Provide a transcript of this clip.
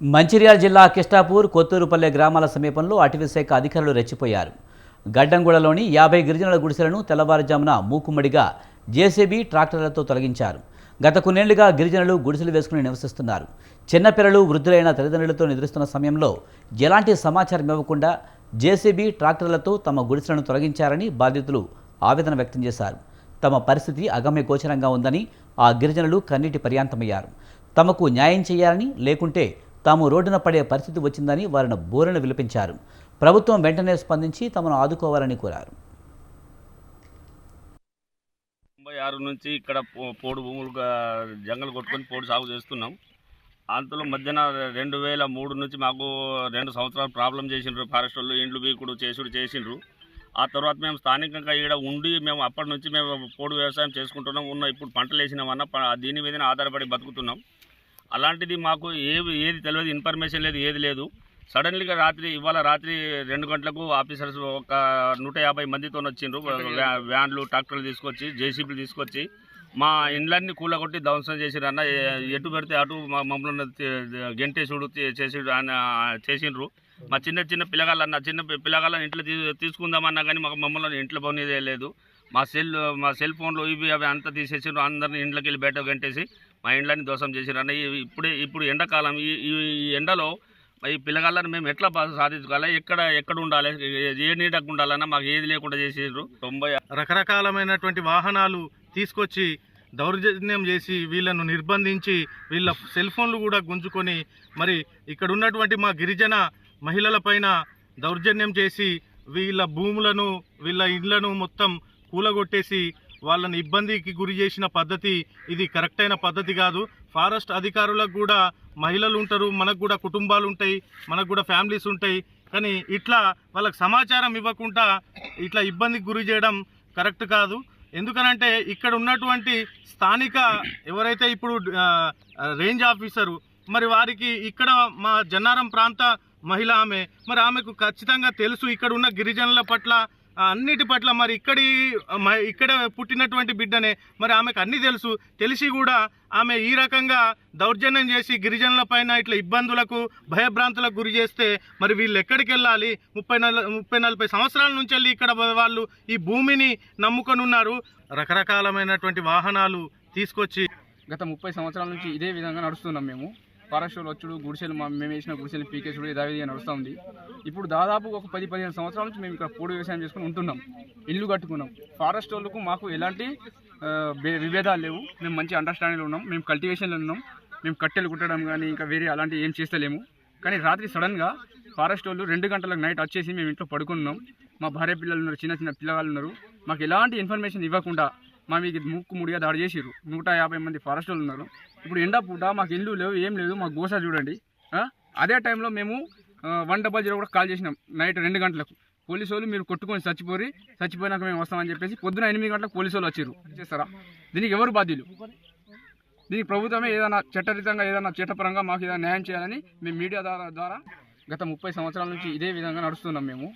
మంచిర్యాల జిల్లా కిష్టాపూర్ కొత్తూరుపల్లె గ్రామాల సమీపంలో అటవీశాఖ అధికారులు రెచ్చిపోయారు. గడ్డంగూడలోని 50 గిరిజనుల గుడిసెలను తెల్లవారుజామున మూకుమ్మడిగా జేసీబీ ట్రాక్టర్లతో తొలగించారు. గత కొన్నేళ్లుగా గిరిజనులు గుడిసెలు వేసుకుని నివసిస్తున్నారు. చిన్నపిల్లలు వృద్ధులైన తల్లిదండ్రులతో నిద్రిస్తున్న సమయంలో ఎలాంటి సమాచారం ఇవ్వకుండా జేసీబీ ట్రాక్టర్లతో తమ గుడిసెలను తొలగించారని బాధితులు ఆవేదన వ్యక్తం చేశారు. తమ పరిస్థితి అగమ్య గోచరంగా ఉందని ఆ గిరిజనులు కన్నీటి పర్యాంతమయ్యారు. తమకు న్యాయం చేయాలని, లేకుంటే తాము రోడ్డున పడే పరిస్థితి వచ్చిందని వారిని బోరున విలిపించారు. ప్రభుత్వం వెంటనే స్పందించి తమను ఆదుకోవాలని కోరారు. 96 నుంచి ఇక్కడ పోడు భూములుగా జంగలు కొట్టుకొని పోడు సాగు చేస్తున్నాం. అంతలో మధ్యన 2003 నుంచి మాకు 2 సంవత్సరాలు ప్రాబ్లం చేసిండ్రు. ఫారెస్ట్ వాళ్ళు ఇండ్లు బీకుడు చేసిండ్రు. ఆ తర్వాత మేము స్థానికంగా ఇక్కడ ఉండి మేము అప్పటి నుంచి మేము పోడు వ్యవసాయం చేసుకుంటున్నాం. ఇప్పుడు పంటలు వేసినామన్నా దీని మీదనే ఆధారపడి బతుకుతున్నాం. అలాంటిది మాకు ఏది తెలియదు, ఇన్ఫర్మేషన్ లేదు, ఏది లేదు. సడన్లీగా ఇవాళ రాత్రి 2 గంటలకు ఆఫీసర్స్ ఒక 150 మందితో వచ్చిండ్రు. వ్యాన్లు, ట్రాక్టర్లు తీసుకొచ్చి, జేసీబీలు తీసుకొచ్చి మా ఇండ్లన్నీ కూలగొట్టి ధ్వంసం చేసిర్రు. అన్న ఎటు పెడితే అటు మమ్మల్ని గెంటేసుడు చేసిండ్రు. మా చిన్న పిల్లగాళ్ళని ఇంట్లో తీసుకుందామన్నా కానీ మమ్మల్ని ఇంట్లో పోనీదే లేదు. మా సెల్ ఫోన్లు ఇవి అవి అంతా తీసేసిండ్రు. అందరిని ఇంట్లోకి వెళ్ళి బయట గంటేసి మా ఇండ్లని దోషం చేసిర్రు. అన్న ఇప్పుడు ఎండాకాలం, ఈ ఎండలో ఈ పిల్లగాళ్ళని మేము ఎట్లా సాధించుకోవాలి, ఎక్కడ ఉండాలి, ఏ నీడకు ఉండాలన్నా మాకు ఏది లేకుండా చేసిండ్రు. 90 రకరకాలమైనటువంటి వాహనాలు తీసుకొచ్చి దౌర్జన్యం చేసి వీళ్ళను నిర్బంధించి వీళ్ళ సెల్ ఫోన్లు కూడా గుంజుకొని మరి ఇక్కడ ఉన్నటువంటి మా గిరిజన మహిళల పైన దౌర్జన్యం చేసి వీళ్ళ భూములను, వీళ్ళ ఇళ్లను మొత్తం కూలగొట్టేసి వాళ్ళని ఇబ్బందికి గురి చేసిన పద్ధతి ఇది కరెక్ట్ అయిన పద్ధతి కాదు. ఫారెస్ట్ అధికారులకు కూడా మహిళలు ఉంటారు, మనకు కూడా కుటుంబాలు ఉంటాయి, మనకు కూడా ఫ్యామిలీస్ ఉంటాయి. కానీ ఇట్లా వాళ్ళకి సమాచారం ఇవ్వకుండా ఇట్లా ఇబ్బందికి గురి చేయడం కరెక్ట్ కాదు. ఎందుకనంటే ఇక్కడ ఉన్నటువంటి స్థానిక ఎవరైతే ఇప్పుడు రేంజ్ ఆఫీసరు మరి వారికి ఇక్కడ మా జన్నారం ప్రాంత మహిళ మరి ఆమెకు ఖచ్చితంగా తెలుసు ఇక్కడ ఉన్న గిరిజనుల పట్ల అన్నిటి పట్ల. మరి ఇక్కడ పుట్టినటువంటి బిడ్డనే, మరి ఆమెకు అన్నీ తెలిసి కూడా ఆమె ఈ రకంగా దౌర్జన్యం చేసి గిరిజనుల పైన ఇట్లా ఇబ్బందులకు, భయభ్రాంతులకు గురి చేస్తే మరి వీళ్ళు ఎక్కడికి వెళ్ళాలి? 30-40 సంవత్సరాల నుంచి వెళ్ళి ఇక్కడ వాళ్ళు ఈ భూమిని నమ్ముకొని ఉన్నారు. రకరకాలమైనటువంటి వాహనాలు తీసుకొచ్చి గత 30 సంవత్సరాల నుంచి ఇదే విధంగా నడుస్తున్నాం. మేము ఫారెస్ట్ వాళ్ళు వచ్చుడు, గుడిసెలు మేము వేసిన గుడిసెలు పీకేసుడు యథావిధిగా నడుస్తుంది. ఇప్పుడు దాదాపు ఒక 10-15 సంవత్సరాల నుంచి మేము ఇక్కడ పోడు వ్యవసాయం చేసుకుని ఉంటున్నాం, ఇల్లు కట్టుకున్నాం. ఫారెస్ట్ వాళ్ళకు మాకు ఎలాంటి విభేదాలు లేవు, మేము మంచి అండర్స్టాండింగ్లో ఉన్నాం. మేము కల్టివేషన్లో ఉన్నాం, మేము కట్టెలు కుట్టడం కానీ ఇంకా వేరే అలాంటి ఏం చేస్తలేము. కానీ రాత్రి సడన్గా ఫారెస్ట్ వాళ్ళు 2 గంటలకు నైట్ వచ్చేసి మేము ఇంట్లో పడుకున్నాం. మా భార్య పిల్లలు ఉన్నారు, చిన్న పిల్లగాళ్ళు ఉన్నారు. మాకు ఎలాంటి ఇన్ఫర్మేషన్ ఇవ్వకుండా మా మీకు ముడిగా దాడి చేసిర్రు. 150 మంది ఫారెస్ట్ వాళ్ళు ఉన్నారు. ఇప్పుడు ఎండ పూట మాకు ఇల్లు లేవు, ఏం లేదు, మాకు గోసా చూడండి. అదే టైంలో మేము 100 కూడా కాల్ చేసినాం నైట్ 2 గంటలకు. పోలీసు వాళ్ళు మీరు కొట్టుకొని చచ్చిపోయినాక మేము వస్తామని చెప్పేసి పొద్దున 8 గంటలకు పోలీసు వాళ్ళు వచ్చారు. చేస్తారా? దీనికి ఎవరు బాధ్యులు? దీనికి ప్రభుత్వమే ఏదైనా చట్టరీతంగా ఏదైనా చట్టపరంగా మాకు ఏదైనా న్యాయం చేయాలని మేము మీడియా ద్వారా గత 30 సంవత్సరాల నుంచి ఇదే విధంగా నడుస్తున్నాం మేము.